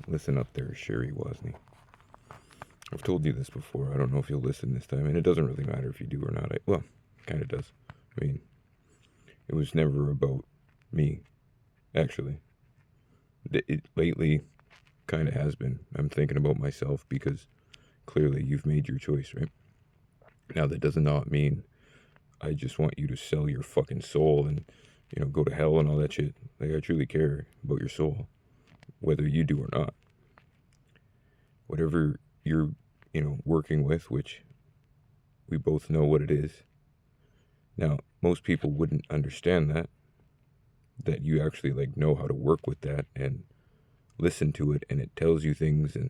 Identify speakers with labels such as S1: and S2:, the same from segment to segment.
S1: Listen up there, Sheri, Wozney. I've told you this before. I don't know if you'll listen this time, and it doesn't really matter if you do or not. Well, kind of does. I mean, it was never about me, actually. It lately kind of has been. I'm thinking about myself because clearly you've made your choice, right? Now, that does not mean I just want you to sell your fucking soul and, go to hell and all that shit. Like, I truly care about your soul, whether you do or not. Whatever you're, working with, which we both know what it is. Now, most people wouldn't understand that you actually know how to work with that and listen to it, and it tells you things, and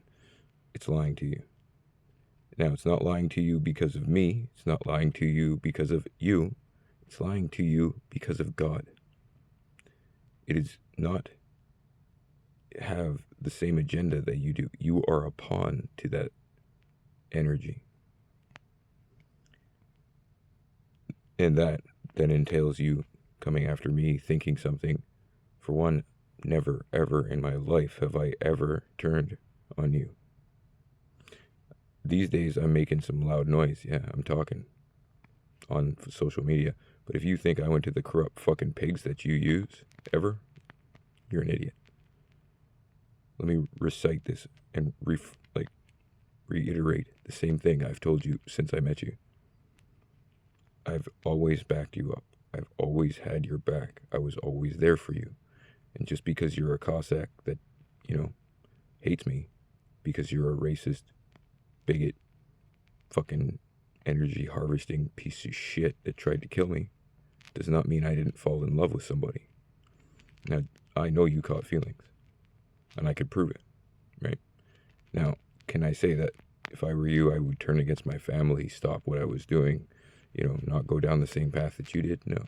S1: it's lying to you. Now, it's not lying to you because of me. It's not lying to you because of you. It's lying to you because of God. It is not have the same agenda that you do. You are a pawn to that energy. And that then entails you coming after me, thinking something. For one, never, ever in my life have I ever turned on you. These days, I'm making some loud noise. Yeah, I'm talking on social media. But if you think I went to the corrupt fucking pigs that you use, ever, you're an idiot. Let me recite this and reiterate the same thing I've told you since I met you. I've always backed you up. I've always had your back. I was always there for you. And just because you're a Cossack that, hates me, because you're a racist, bigot, fucking energy harvesting piece of shit that tried to kill me, does not mean I didn't fall in love with somebody. Now, I know you caught feelings, and I could prove it, right? Now, can I say that if I were you, I would turn against my family, stop what I was doing, not go down the same path that you did? No.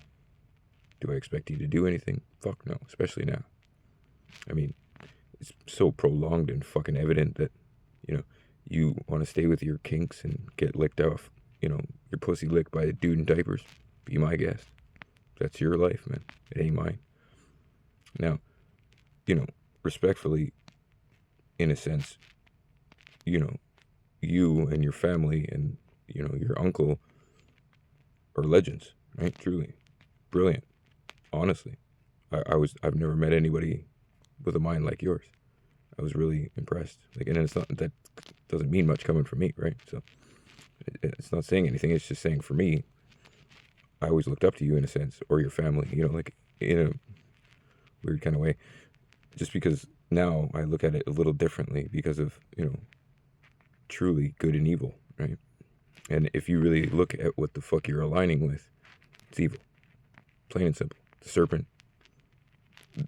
S1: Do I expect you to do anything? Fuck no, especially now. I mean, it's so prolonged and fucking evident that, you want to stay with your kinks and get licked off, your pussy licked by a dude in diapers. Be my guest. That's your life, man. It ain't mine. Now, respectfully, in a sense, you and your family and, your uncle are legends, right? Truly. Brilliant. Honestly. I've never met anybody with a mind like yours. I was really impressed. And it's not, that doesn't mean much coming from me, right? So it's not saying anything. It's just saying, for me, I always looked up to you in a sense, or your family, in a weird kind of way, just because now I look at it a little differently because of, truly good and evil, right? And if you really look at what the fuck you're aligning with, it's evil. Plain and simple. The serpent,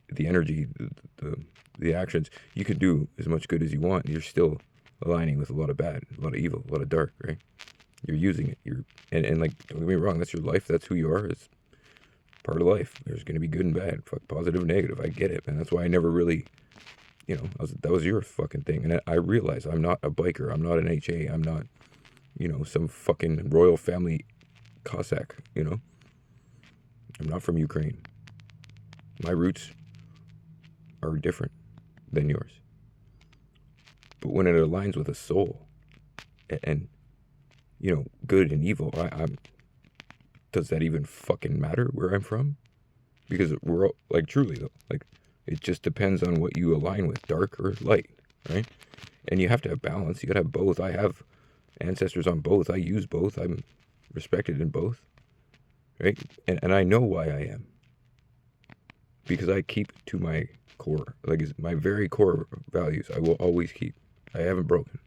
S1: the energy, the actions, you can do as much good as you want. You're still aligning with a lot of bad, a lot of evil, a lot of dark, right? You're using it. And don't get me wrong, that's your life. That's who you are. It's part of life. There's going to be good and bad, positive and negative. I get it, man. That's why I never really, that was your fucking thing. And I realize I'm not a biker. I'm not an HA. I'm not, some fucking royal family Cossack, I'm not from Ukraine. My roots are different than yours. But when it aligns with a soul and good and evil, does that even fucking matter where I'm from? Because we're truly though, it just depends on what you align with, dark or light, right? And you have to have balance. You gotta have both. I have ancestors on both. I use both. I'm respected in both, right? And I know why I am. Because I keep to my core, my very core values. I will always keep. I haven't broken.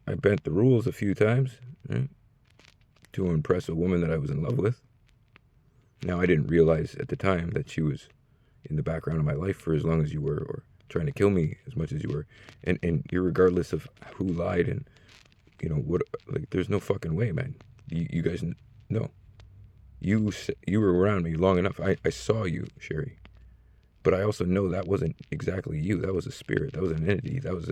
S1: I bent the rules a few times, right, to impress a woman that I was in love with. Now, I didn't realize at the time that she was in the background of my life for as long as you were, or trying to kill me as much as you were. And irregardless of who lied and, what, there's no fucking way, man. You guys know. You were around me long enough. I saw you, Sheri. But I also know that wasn't exactly you. That was a spirit. That was an entity. That was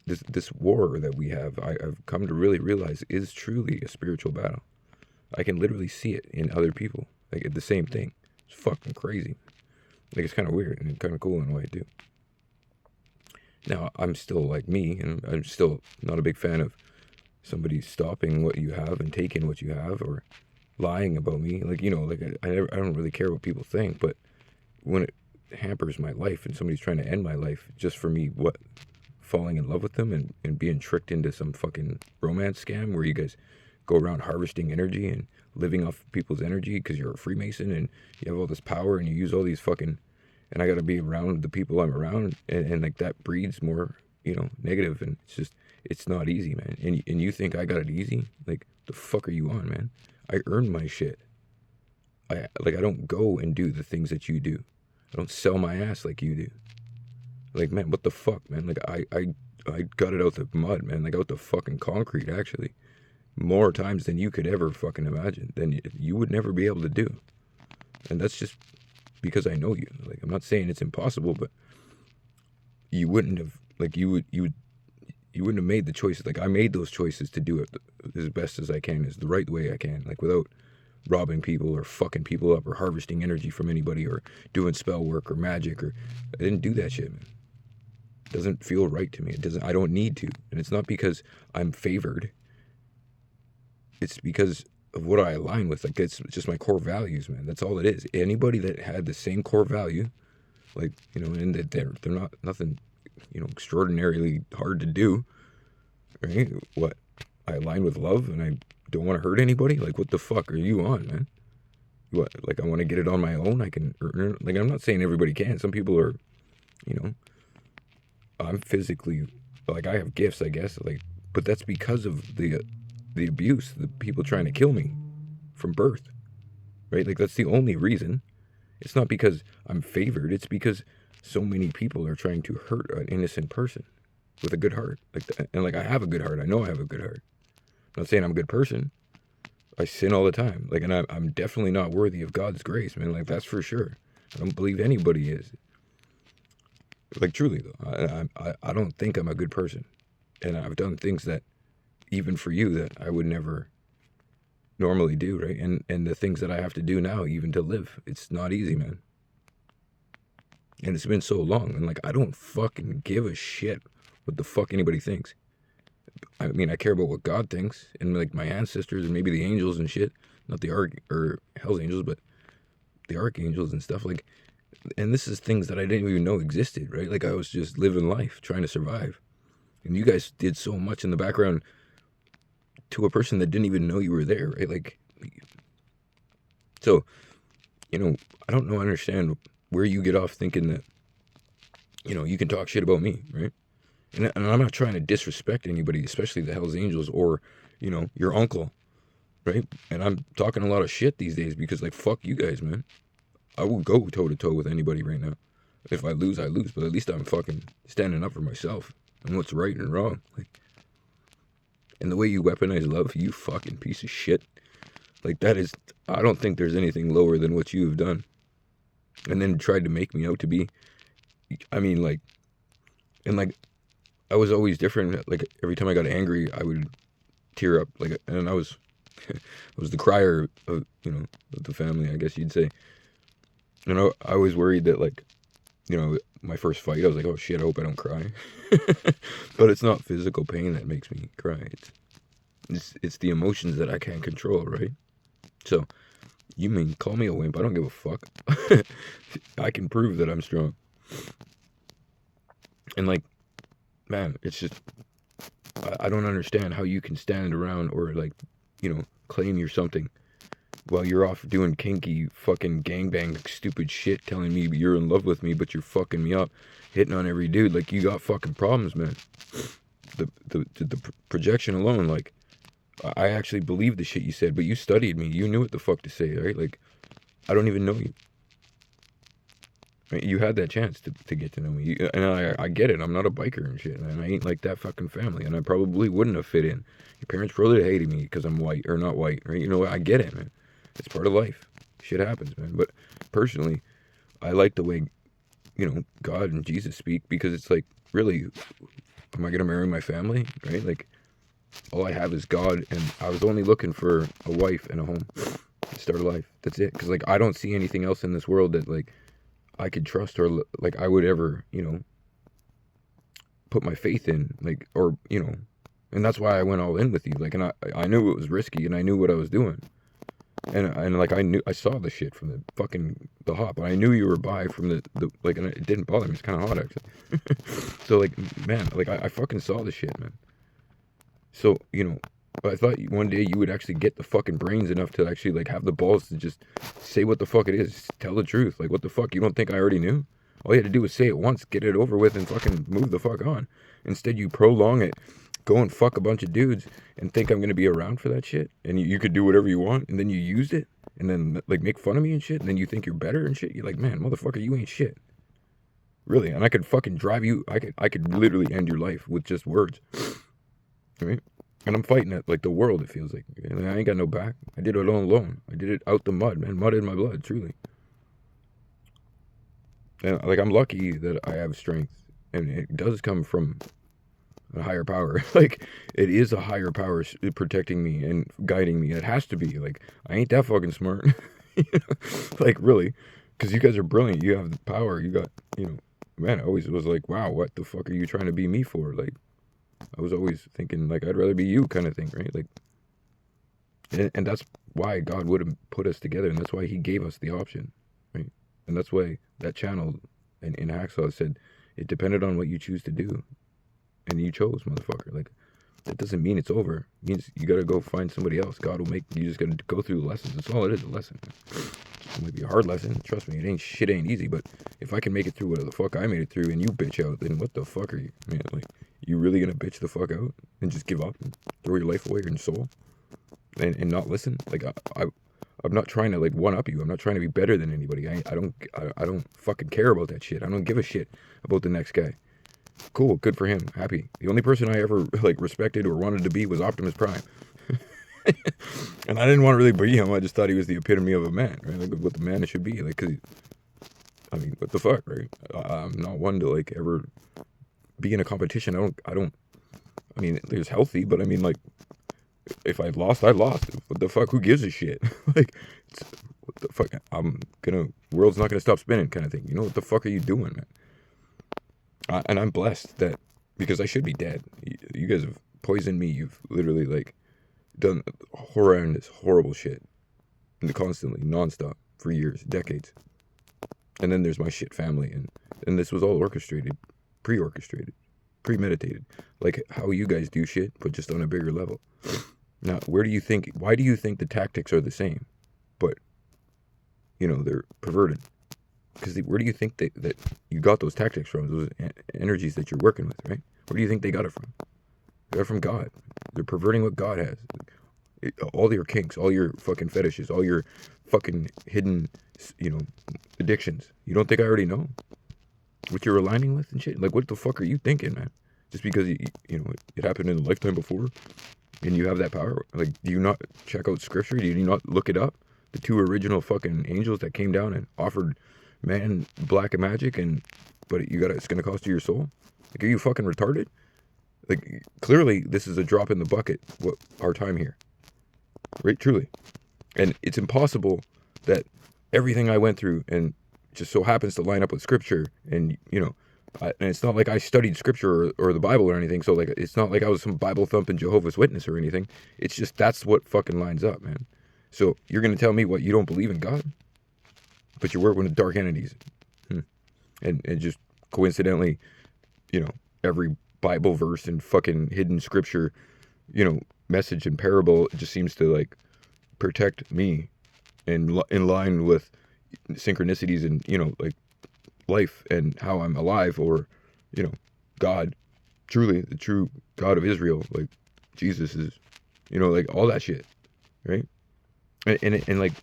S1: this war that we have, I've come to really realize is truly a spiritual battle. I can literally see it in other people. The same thing. It's fucking crazy. It's kind of weird and kind of cool in a way too. Now, I'm still like me, and I'm still not a big fan of somebody stopping what you have and taking what you have, or lying about me. Like, like I don't really care what people think, but when it hampers my life and somebody's trying to end my life just for me, falling in love with them and being tricked into some fucking romance scam where you guys go around harvesting energy and living off people's energy because you're a Freemason and you have all this power and you use all these fucking, and I got to be around the people I'm around, and like that breeds more, negative, and it's not easy, man. And you think I got it easy? Like, the fuck are you on, man? I earn my shit. I don't go and do the things that you do. I don't sell my ass like you do. Like, man, what the fuck, man? Like, I got it out the mud, man. Like, out the fucking concrete, actually. More times than you could ever fucking imagine. Than you would never be able to do. And that's just because I know you. Like, I'm not saying it's impossible, but you wouldn't have, like, you wouldn't have made the choices. Like, I made those choices to do it as best as I can, as the right way I can. Like, without robbing people or fucking people up or harvesting energy from anybody or doing spell work or magic, or I didn't do that shit, man. It doesn't feel right to me. I don't need to. And it's not because I'm favored. It's because of what I align with. Like, it's just my core values, man. That's all it is. Anybody that had the same core value, like, and that they're not nothing, extraordinarily hard to do, right? What? I align with love and I don't want to hurt anybody? Like, what the fuck are you on, man? What? Like, I want to get it on my own? I can earn it? Like, I'm not saying everybody can. Some people are, I'm physically, like, I have gifts, I guess, like, but that's because of the abuse, the people trying to kill me from birth, right? Like, that's the only reason. It's not because I'm favored. It's because so many people are trying to hurt an innocent person with a good heart. Like, and like, I have a good heart. I know I have a good heart. I'm not saying I'm a good person. I sin all the time. Like, and I'm definitely not worthy of God's grace, man. Like, that's for sure. I don't believe anybody is. Like, truly, though, I don't think I'm a good person. And I've done things that, even for you, that I would never normally do, right? And the things that I have to do now, even to live, it's not easy, man. And it's been so long, and like, I don't fucking give a shit what the fuck anybody thinks. I mean, I care about what God thinks, and like my ancestors and maybe the angels and shit, not the or hell's angels, but the archangels and stuff. Like, and this is things that I didn't even know existed, right? Like, I was just living life, trying to survive, and you guys did so much in the background to a person that didn't even know you were there, right? Like, so, I don't know, I understand where you get off thinking that, you can talk shit about me, right? And I'm not trying to disrespect anybody, especially the Hells Angels or, your uncle, right? And I'm talking a lot of shit these days because, like, fuck you guys, man. I will go toe-to-toe with anybody right now. If I lose, I lose. But at least I'm fucking standing up for myself and what's right and wrong. Like, and the way you weaponize love, you fucking piece of shit. Like, that is, I don't think there's anything lower than what you have done. And then tried to make me out to be, I mean, like, and like, I was always different. Like, every time I got angry, I would tear up. Like, and I was the crier of, of the family, I guess you'd say. And I was worried that, like, my first fight, I was like, oh shit, I hope I don't cry. But it's not physical pain that makes me cry. It's the emotions that I can't control, right? So, you mean, call me a wimp, I don't give a fuck. I can prove that I'm strong. And like, man, it's just, I don't understand how you can stand around or like, claim you're something while you're off doing kinky fucking gangbang stupid shit, telling me you're in love with me, but you're fucking me up, hitting on every dude. Like, you got fucking problems, man. The projection alone, like, I actually believed the shit you said, but you studied me. You knew what the fuck to say, right? Like, I don't even know you. Right? You had that chance to get to know me. And I get it. I'm not a biker and shit, and I ain't like that fucking family, and I probably wouldn't have fit in. Your parents probably hated me because I'm white, or not white, right? You know what? I get it, man. It's part of life. Shit happens, man. But personally, I like the way, God and Jesus speak, because it's like, really, am I going to marry my family, right? Like, all I have is God, and I was only looking for a wife and a home to start a life. That's it. Because, like, I don't see anything else in this world that, like, I could trust or, like, I would ever, put my faith in, like, or, you know, and that's why I went all in with you. Like, and I knew it was risky, and I knew what I was doing. And like, I saw the shit from the hop. And I knew you were bi from the like, and it didn't bother me. It's kind of hot, actually. So, like, man, like, I fucking saw the shit, man. So, you know, I thought one day you would actually get the fucking brains enough to actually, like, have the balls to just say what the fuck it is. Just tell the truth. Like, what the fuck? You don't think I already knew? All you had to do was say it once, get it over with, and fucking move the fuck on. Instead, you prolong it, go and fuck a bunch of dudes, and think I'm gonna be around for that shit. And you could do whatever you want, and then you used it, and then, like, make fun of me and shit, and then you think you're better and shit. You're like, man, motherfucker, you ain't shit. Really. And I could fucking drive you, I could literally end your life with just words. Right? And I'm fighting it like the world, it feels like. And I ain't got no back. I did it all alone. I did it out the mud, man. Mud in my blood, truly. And, like, I'm lucky that I have strength. And it does come from a higher power. Like, it is a higher power protecting me and guiding me. It has to be. Like, I ain't that fucking smart. Like, really. Because you guys are brilliant. You have the power. You got, you know. Man, I always was like, wow, what the fuck are you trying to be me for? Like, I was always thinking, like, I'd rather be you kind of thing, right? Like, and that's why God would have put us together, and that's why he gave us the option, right? And that's why that channel in Hacksaw said it depended on what you choose to do, and you chose, motherfucker. Like, that doesn't mean it's over. It means you gotta go find somebody else. God will make you just gotta go through the lessons. That's all it is, a lesson. It might be a hard lesson. Trust me, shit ain't easy. But if I can make it through what the fuck I made it through, and you bitch out, then what the fuck are you, man? Like, you really gonna bitch the fuck out and just give up and throw your life away, your soul, and not listen? Like, I'm not trying to, like, one up you. I'm not trying to be better than anybody. I don't fucking care about that shit. I don't give a shit about the next guy. Cool, good for him. Happy. The only person I ever, like, respected or wanted to be was Optimus Prime. And I didn't want to really be him. I just thought he was the epitome of a man, right? Like, what the man should be. Like, cause I mean, what the fuck, right? I'm not one to, like, ever be in a competition. I mean, it's healthy, but I mean, like, if I lost, I lost. What the fuck? Who gives a shit? Like, what the fuck? World's not gonna stop spinning, kind of thing. You know, what the fuck are you doing, man? And I'm blessed that, because I should be dead. You guys have poisoned me. You've literally, like, done horrendous, horrible shit, and constantly, nonstop, for years, decades. And then there's my shit family, and this was all orchestrated, pre-orchestrated, premeditated, like how you guys do shit, but just on a bigger level. Now, why do you think the tactics are the same, but, you know, they're perverted? Because where do you think that you got those tactics from, those energies that you're working with, right? Where do you think they got it from? They got it from God. They're perverting what God has. All your kinks, all your fucking fetishes, all your fucking hidden, you know, addictions. You don't think I already know what you're aligning with and shit? Like, what the fuck are you thinking, man? Just because, you know, it happened in a lifetime before and you have that power? Like, do you not check out scripture? Do you not look it up? The two original fucking angels that came down and offered man black magic, but it's gonna cost you your soul? Like, are you fucking retarded? Like, clearly this is a drop in the bucket, what our time here, right? Truly. And it's impossible that everything I went through and just so happens to line up with scripture, and, you know, and it's not like I studied scripture or the Bible or anything, so, like, it's not like I was some Bible thumping Jehovah's Witness or anything. It's just that's what fucking lines up, man. So you're gonna tell me what, you don't believe in God, but you're working with dark entities, and just coincidentally, you know, every Bible verse and fucking hidden scripture, you know, message and parable, it just seems to, like, protect me and in line with synchronicities and, you know, like, life and how I'm alive, or, you know, God, truly the true God of Israel, like Jesus is, you know, like, all that shit, right? And like,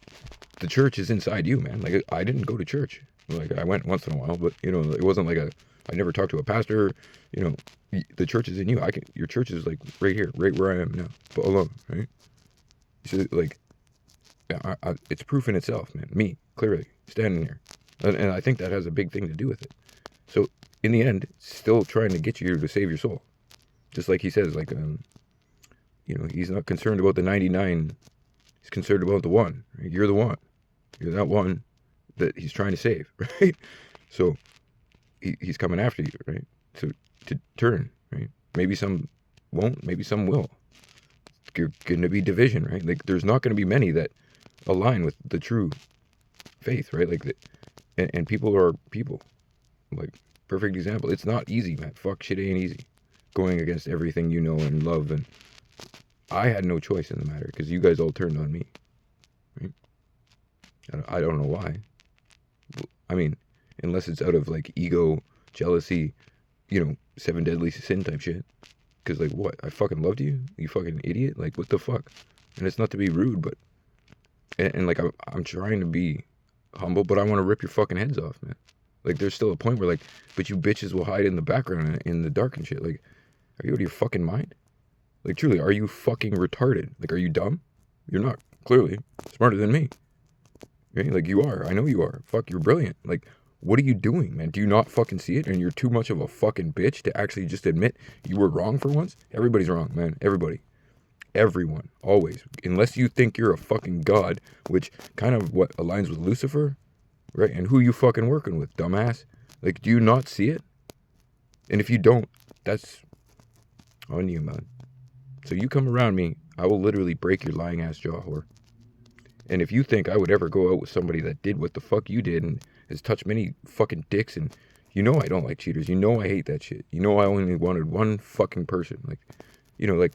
S1: the church is inside you, man. Like, I didn't go to church. Like, I went once in a while, but, you know, it wasn't like I never talked to a pastor. You know, the church is in you. Your church is, like, right here, right where I am now, but alone, right? So, like, it's proof in itself, man. Me, clearly, standing here. And I think that has a big thing to do with it. So, in the end, still trying to get you to save your soul. Just like he says, like, you know, he's not concerned about the 99. He's concerned about the one. Right? You're the one. You're that one that he's trying to save, right? So, he's coming after you, right? to turn, right? Maybe some won't, maybe some will. You're going to be division, right? Like, there's not going to be many that align with the true faith, right? Like, and people are people. Like, perfect example. It's not easy, man. Fuck, shit ain't easy. Going against everything you know and love, and I had no choice in the matter because you guys all turned on me, right? I don't know why. I mean, unless it's out of like ego, jealousy, 7 deadly sin type shit. Because, like, what? I fucking loved you? You fucking idiot? Like, what the fuck? And it's not to be rude, but... And like, I'm trying to be humble, but I want to rip your fucking heads off, man. Like, there's still a point where, like, but you bitches will hide in the background, in the dark and shit. Like, are you out of your fucking mind? Like, truly, are you fucking retarded? Like, are you dumb? You're not, clearly. Smarter than me. Right? Like, you are. I know you are. Fuck, you're brilliant. Like... What are you doing, man? Do you not fucking see it? And you're too much of a fucking bitch to actually just admit you were wrong for once? Everybody's wrong, man. Everybody. Everyone. Always. Unless you think you're a fucking god, which kind of what aligns with Lucifer, right? And who you fucking working with, dumbass? Like, do you not see it? And if you don't, that's on you, man. So you come around me, I will literally break your lying ass jaw, whore. And if you think I would ever go out with somebody that did what the fuck you did and has touched many fucking dicks, and I don't like cheaters. I hate that shit. I only wanted one fucking person. Like, like,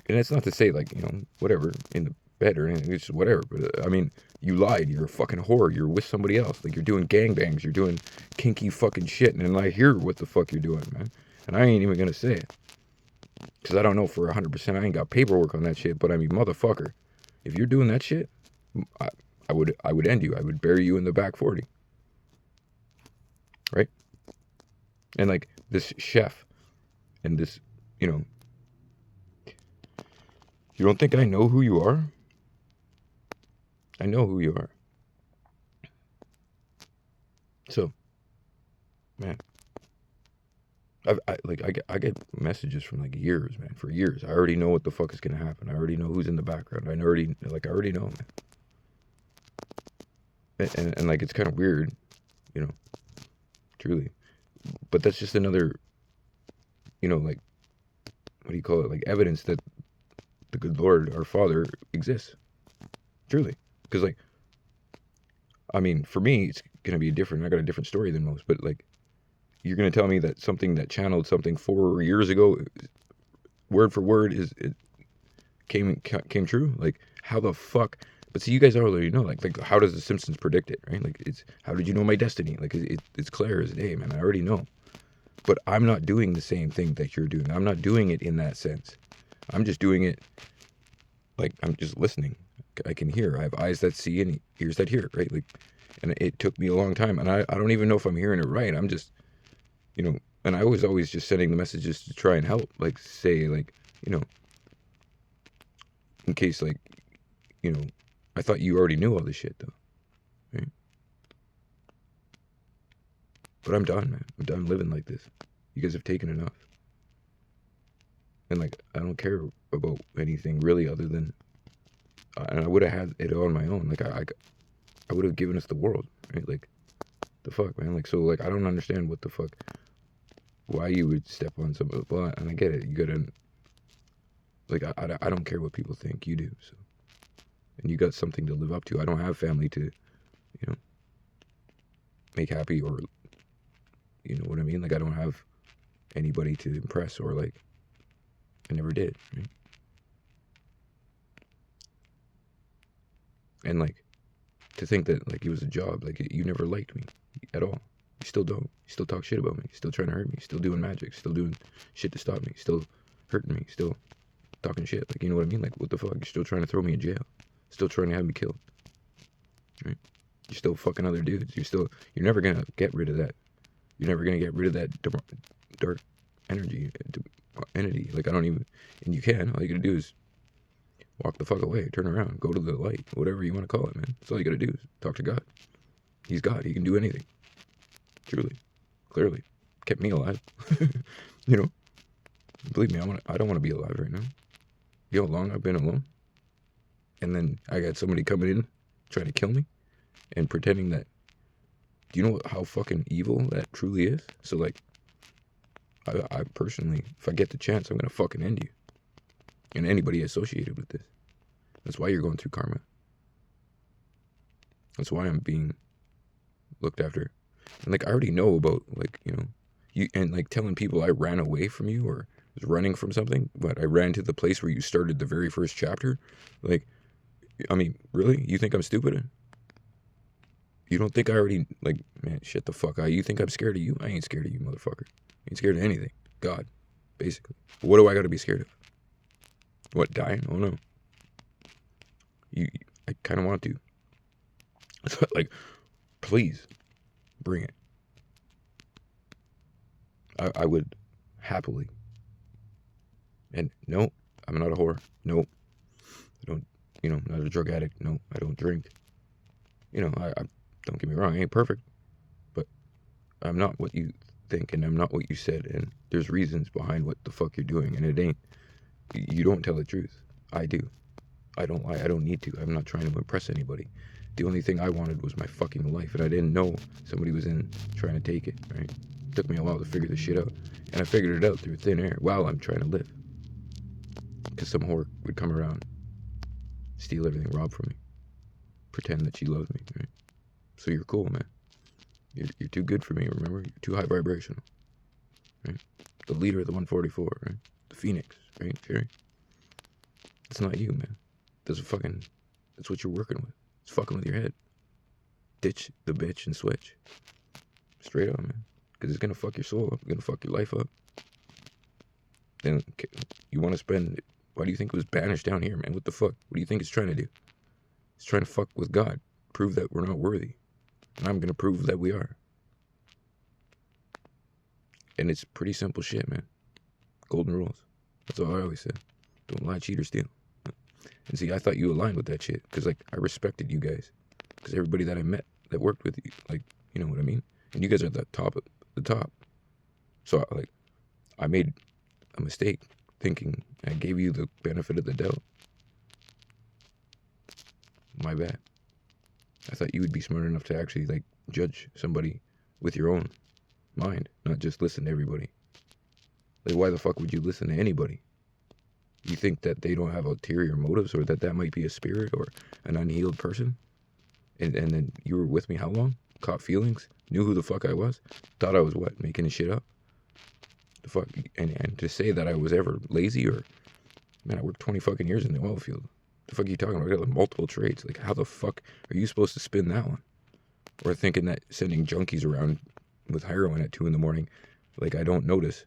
S1: and it's not to say like, whatever, in the bed or anything. It's just whatever. But I mean, you lied. You're a fucking whore. You're with somebody else. Like, you're doing gangbangs. You're doing kinky fucking shit. And I hear what the fuck you're doing, man. And I ain't even gonna say it. Because I don't know for 100%. I ain't got paperwork on that shit. But I mean, motherfucker, if you're doing that shit, I would end you. I would bury you in the back 40. Right? And like this chef and this, you don't think I know who you are? I know who you are. So, man, I get messages from like years, man, for years. I already know what the fuck is gonna happen. I already know who's in the background. I already know, man. And like, it's kind of weird, truly. But that's just another, like, what do you call it? Like, evidence that the good Lord, our Father, exists. Truly. Because, like, I mean, for me, it's going to be different. I got a different story than most. But, like, you're going to tell me that something that channeled something 4 years ago, word for word, it came true? Like, how the fuck... But see, you guys already know, like how does The Simpsons predict it, right? Like, it's, how did you know my destiny? Like, it's clear as day, man. I already know. But I'm not doing the same thing that you're doing. I'm not doing it in that sense. I'm just doing it, like, I'm just listening. I can hear. I have eyes that see and ears that hear, right? Like, and it took me a long time. And I don't even know if I'm hearing it right. I'm just, and I was always just sending the messages to try and help. Like, say, like, in case, like, I thought you already knew all this shit, though, right? But I'm done, man. I'm done living like this. You guys have taken enough. And, like, I don't care about anything really other than... and I would have had it on my own. Like, I would have given us the world, right? Like, the fuck, man? Like, so, like, I don't understand what the fuck... Why you would step on somebody. Well, and I get it. You gotta... Like, I don't care what people think. You do, so... And you got something to live up to. I don't have family to, make happy, or, you know what I mean? Like, I don't have anybody to impress, or, like, I never did, right? And, like, to think that, like, it was a job, like, you never liked me at all. You still don't. You still talk shit about me. Still trying to hurt me. Still doing magic. Still doing shit to stop me. Still hurting me. Still talking shit. Like, you know what I mean? Like, what the fuck? You're still trying to throw me in jail. Still trying to have me killed. Right? You're still fucking other dudes. You're never gonna get rid of that. You're never gonna get rid of that dark energy, entity. Like, I don't even, and you can. All you gotta do is walk the fuck away, turn around, go to the light, whatever you want to call it, man. That's all you gotta do is talk to God. He's God. He can do anything. Truly, clearly, kept me alive. Believe me, I don't want to be alive right now. You know how long I've been alone? And then I got somebody coming in, trying to kill me, and pretending that... Do you know how fucking evil that truly is? So, like, I personally, if I get the chance, I'm gonna fucking end you. And anybody associated with this. That's why you're going through karma. That's why I'm being looked after. And like, I already know about, like, you know, you, and like telling people I ran away from you or was running from something, but I ran to the place where you started the very first chapter. Like, I mean, really? You think I'm stupid? You don't think I already, like, man, shut the fuck out. You think I'm scared of you? I ain't scared of you, motherfucker. I ain't scared of anything. God, basically. What do I gotta be scared of? What, dying? Oh no. I kind of want to. Like, please, bring it. I would happily. And no, I'm not a whore. No, I don't, you know, not a drug addict. No, I don't drink. You know, I don't get me wrong, I ain't perfect. But I'm not what you think, and I'm not what you said. And there's reasons behind what the fuck you're doing, and it ain't. You don't tell the truth. I do. I don't lie. I don't need to. I'm not trying to impress anybody. The only thing I wanted was my fucking life, and I didn't know somebody was in trying to take it, right? It took me a while to figure this shit out, and I figured it out through thin air while I'm trying to live. Because some whore would come around, steal everything, rob from me, pretend that she loves me, right? So you're cool, man. You're too good for me, remember? You're too high vibrational, right? The leader of the 144, right? The Phoenix, right, Sheri? It's not you, man. That's what you're working with. It's fucking with your head. Ditch the bitch and switch. Straight up, man. Because it's gonna fuck your soul up. It's gonna fuck your life up. Then you want to spend. Why do you think it was banished down here, man? What the fuck? What do you think it's trying to do? It's trying to fuck with God. Prove that we're not worthy. And I'm gonna prove that we are. And it's pretty simple shit, man. Golden rules. That's all I always said. Don't lie, cheat, or steal. And see, I thought you aligned with that shit. Because, like, I respected you guys. Because everybody that I met that worked with you, like, you know what I mean? And you guys are at the top of the top. So, like, I made a mistake thinking I gave you the benefit of the doubt. My bad. I thought you would be smart enough to actually, like, judge somebody with your own mind, not just listen to everybody. Like, why the fuck would you listen to anybody? You think that they don't have ulterior motives, or that might be a spirit or an unhealed person? And then you were with me how long? Caught feelings? Knew who the fuck I was? Thought I was what? Making shit up? The fuck? And to say that I was ever lazy or... Man, I worked 20 fucking years in the oil field. The fuck are you talking about? I got like multiple trades. Like, how the fuck are you supposed to spin that one? Or thinking that sending junkies around with heroin at 2 a.m, like I don't notice.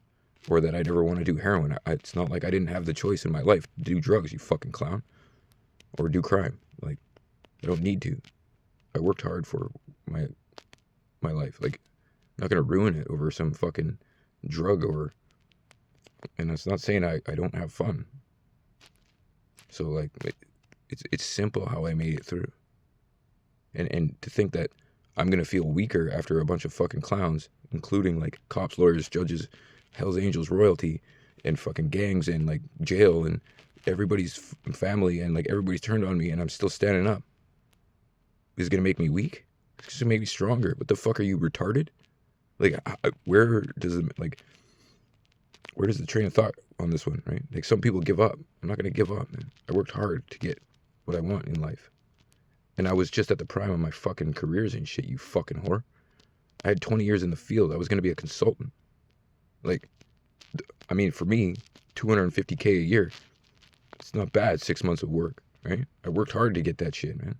S1: Or that I never want to do heroin. It's not like I didn't have the choice in my life to do drugs, you fucking clown. Or do crime. Like, I don't need to. I worked hard for my life. Like, I'm not going to ruin it over some fucking drug or... And it's not saying I don't have fun. So, like, it's simple how I made it through. And to think that I'm going to feel weaker after a bunch of fucking clowns, including, like, cops, lawyers, judges, Hell's Angels, royalty, and fucking gangs, and, like, jail, and everybody's family, and, like, everybody's turned on me, and I'm still standing up. Is it going to make me weak? It's going to make me stronger. What the fuck, are you retarded? Like, where does the train of thought on this one, right? Like, some people give up. I'm not going to give up, man. I worked hard to get what I want in life. And I was just at the prime of my fucking careers and shit, you fucking whore. I had 20 years in the field. I was going to be a consultant. Like, I mean, for me, $250K a year, it's not bad, 6 months of work, right? I worked hard to get that shit, man.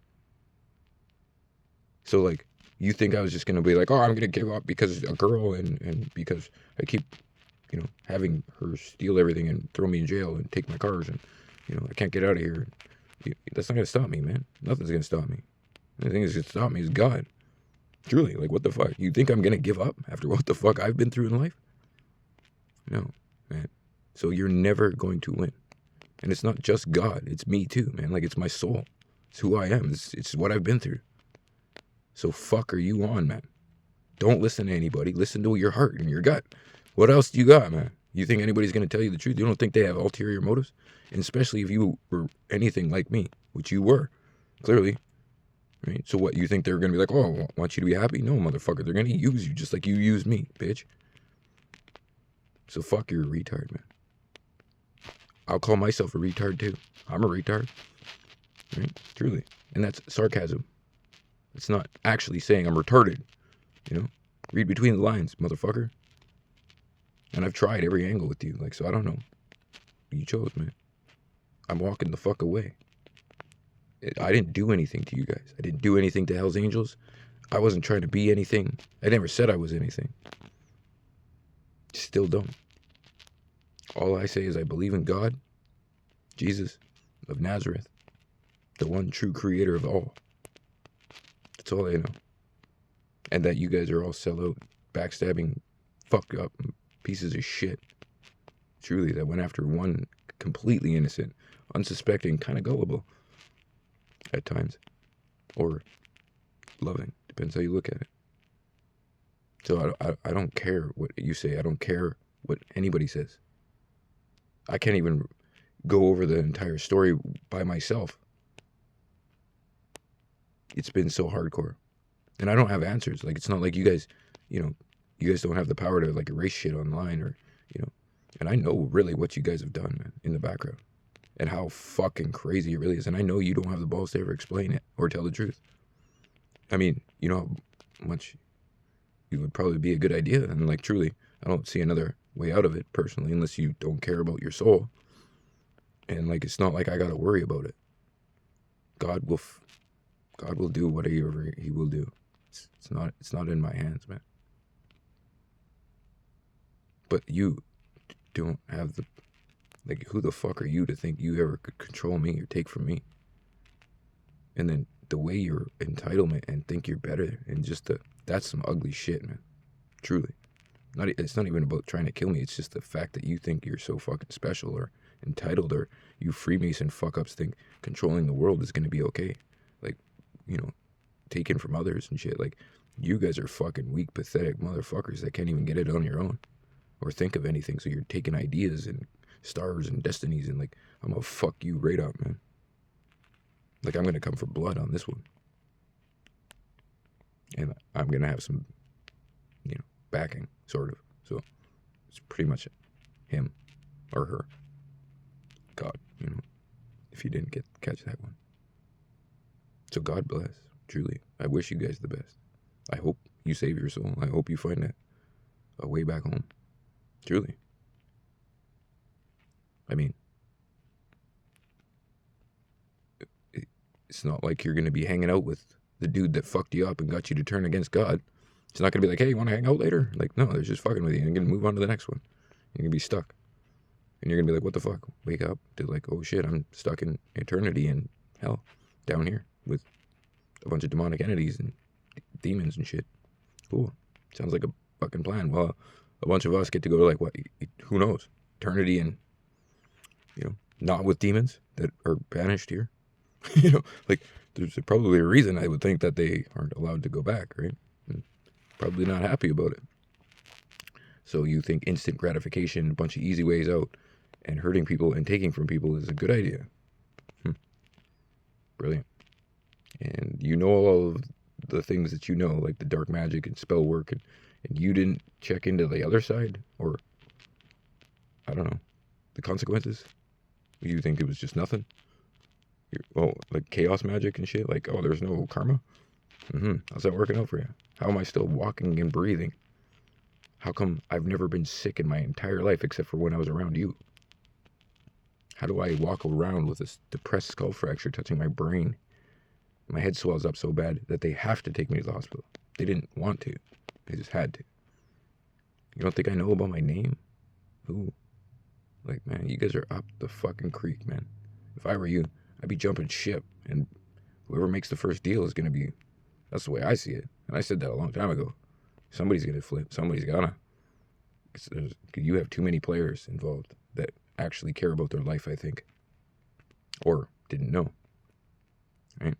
S1: So, like, you think I was just going to be like, oh, I'm going to give up because a girl and because I keep, you know, having her steal everything and throw me in jail and take my cars and, you know, I can't get out of here. That's not going to stop me, man. Nothing's going to stop me. The only thing that's going to stop me is God. Truly, like, what the fuck? You think I'm going to give up after what the fuck I've been through in life? No, man. So you're never going to win. And it's not just God. It's me too, man. Like, it's my soul. It's who I am. It's what I've been through. So fuck are you on, man? Don't listen to anybody. Listen to your heart and your gut. What else do you got, man? You think anybody's going to tell you the truth? You don't think they have ulterior motives? And especially if you were anything like me, which you were, clearly. Right? So what, you think they're going to be like, oh, I want you to be happy? No, motherfucker. They're going to use you just like you used me, bitch. So fuck, you're a retard, man. I'll call myself a retard too. I'm a retard, right? Truly. And that's sarcasm. It's not actually saying I'm retarded, you know? Read between the lines, motherfucker. And I've tried every angle with you, like, so I don't know. You chose, man. I'm walking the fuck away. I didn't do anything to you guys. I didn't do anything to Hell's Angels. I wasn't trying to be anything. I never said I was anything. Still don't. All I say is I believe in God, Jesus of Nazareth, the one true creator of all. That's all I know. And that you guys are all sellout, backstabbing, fucked up pieces of shit. Truly, that went after one completely innocent, unsuspecting, kind of gullible at times. Or loving. Depends how you look at it. So I don't care what you say. I don't care what anybody says. I can't even go over the entire story by myself. It's been so hardcore. And I don't have answers. Like, it's not like you guys, you know, you guys don't have the power to, like, erase shit online or, you know. And I know really what you guys have done, man, in the background. And how fucking crazy it really is. And I know you don't have the balls to ever explain it or tell the truth. I mean, you know how much it would probably be a good idea. And, like, truly, I don't see another way out of it, personally, unless you don't care about your soul. And, like, it's not like I gotta worry about it. God will do whatever he will do. It's not in my hands, man. But you don't have the, like, who the fuck are you to think you ever could control me or take from me? And then the way your entitlement and think you're better and just that's some ugly shit, man. Truly. It's not even about trying to kill me. It's just the fact that you think you're so fucking special or entitled, or you Freemason fuck-ups think controlling the world is going to be okay. Like, you know, taken from others and shit. Like, you guys are fucking weak, pathetic motherfuckers that can't even get it on your own or think of anything. So you're taking ideas and stars and destinies and, like, I'm gonna fuck you right up, man. Like, I'm gonna come for blood on this one. And I'm gonna have some, you know, backing, sort of. So it's pretty much him or her. God, you know, if you didn't catch that one. So God bless, truly. I wish you guys the best. I hope you save your soul. I hope you find a way back home. Truly. I mean, it's not like you're going to be hanging out with the dude that fucked you up and got you to turn against God. It's not going to be like, hey, you want to hang out later? Like, no, they're just fucking with you. You're going to move on to the next one. You're going to be stuck. And you're going to be like, what the fuck? Wake up to, like, oh shit, I'm stuck in eternity in hell down here with a bunch of demonic entities and demons and shit. Cool. Sounds like a fucking plan. Well, a bunch of us get to go to, like, what? Who knows? Eternity and, you know, not with demons that are banished here. You know, like, there's probably a reason I would think that they aren't allowed to go back, right? And probably not happy about it. So you think instant gratification, a bunch of easy ways out, and hurting people and taking from people is a good idea. Brilliant. And you know all of the things that you know, like the dark magic and spell work, and you didn't check into the other side? Or, I don't know, the consequences? You think it was just nothing? Like chaos magic and shit? Like, oh, there's no karma? How's that working out for you? How am I still walking and breathing? How come I've never been sick in my entire life except for when I was around you? How do I walk around with this depressed skull fracture touching my brain? My head swells up so bad that they have to take me to the hospital. They didn't want to. They just had to. You don't think I know about my name? Ooh. Like, man, you guys are up the fucking creek, man. If I were you, I'd be jumping ship, and whoever makes the first deal is going to be... That's the way I see it. And I said that a long time ago. Somebody's going to flip. Somebody's gonna. You have too many players involved that actually care about their life, I think. Or didn't know. Right?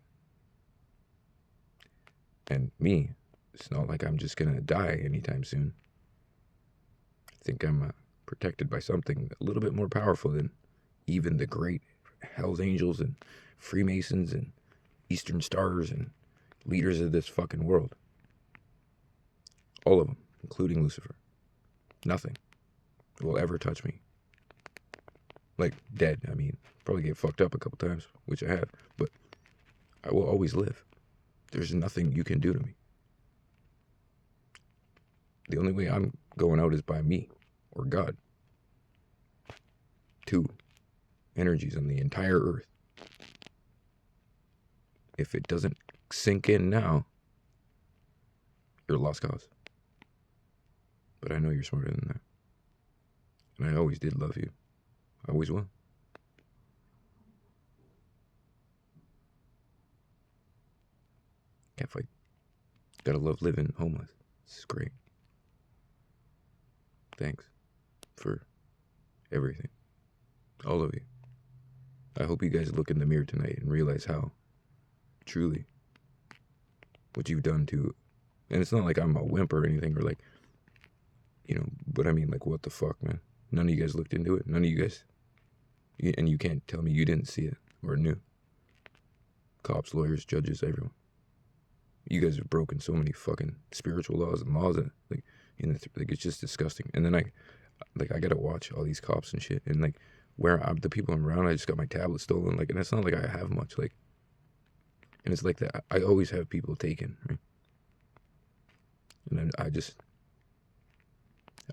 S1: And me, it's not like I'm just going to die anytime soon. I think I'm protected by something a little bit more powerful than even the great Hell's Angels and Freemasons and Eastern Stars and leaders of this fucking world. All of them, including Lucifer. Nothing. will ever touch me. Like, dead, I mean. Probably get fucked up a couple times, which I have. But I will always live. There's nothing you can do to me. The only way I'm going out is by me or God. Two energies on the entire earth. If it doesn't sink in now, you're a lost cause. But I know you're smarter than that. And I always did love you. I always will. Can't fight. Gotta love living homeless. This is great. Thanks for everything. All of you. I hope you guys look in the mirror tonight and realize how truly what you've done to, and it's not like I'm a wimp or anything, or like, you know, but I mean, like, what the fuck, man? None of you guys looked into it. None of you guys, and you can't tell me you didn't see it or knew. Cops, lawyers, judges, everyone. You guys have broken so many fucking spiritual laws and laws that, like, you know, like, it's just disgusting. And then I gotta watch all these cops and shit, and like, where the people I'm around, I just got my tablet stolen, like, and it's not like I have much, like, and it's like that. I always have people taken, right? And then I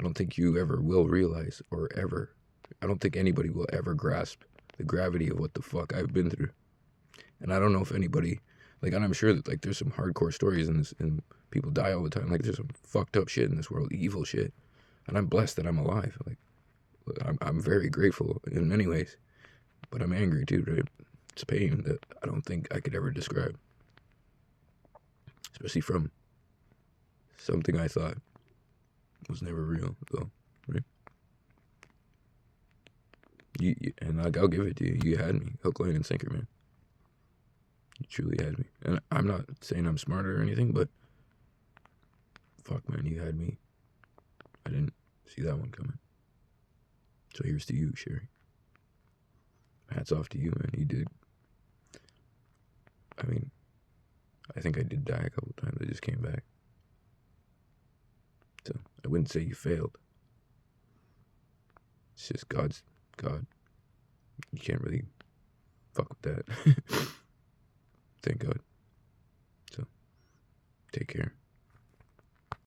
S1: don't think you ever will realize, or ever, I don't think anybody will ever grasp the gravity of what the fuck I've been through. And I don't know if anybody, like, and I'm sure that, like, there's some hardcore stories in this, and people die all the time. Like, there's some fucked up shit in this world, evil shit. And I'm blessed that I'm alive. Like, I'm very grateful in many ways, but I'm angry too, right? It's pain that I don't think I could ever describe, especially from something I thought was never real, though, right? And I'll give it to you. You had me, hook, line, and sinker, man. You truly had me. And I'm not saying I'm smarter or anything, but fuck, man, you had me. I didn't see that one coming. So here's to you, Sheri. Hats off to you, man. You did. I mean, I think I did die a couple times. I just came back. So I wouldn't say you failed. It's just God. You can't really fuck with that. Thank God. So take care.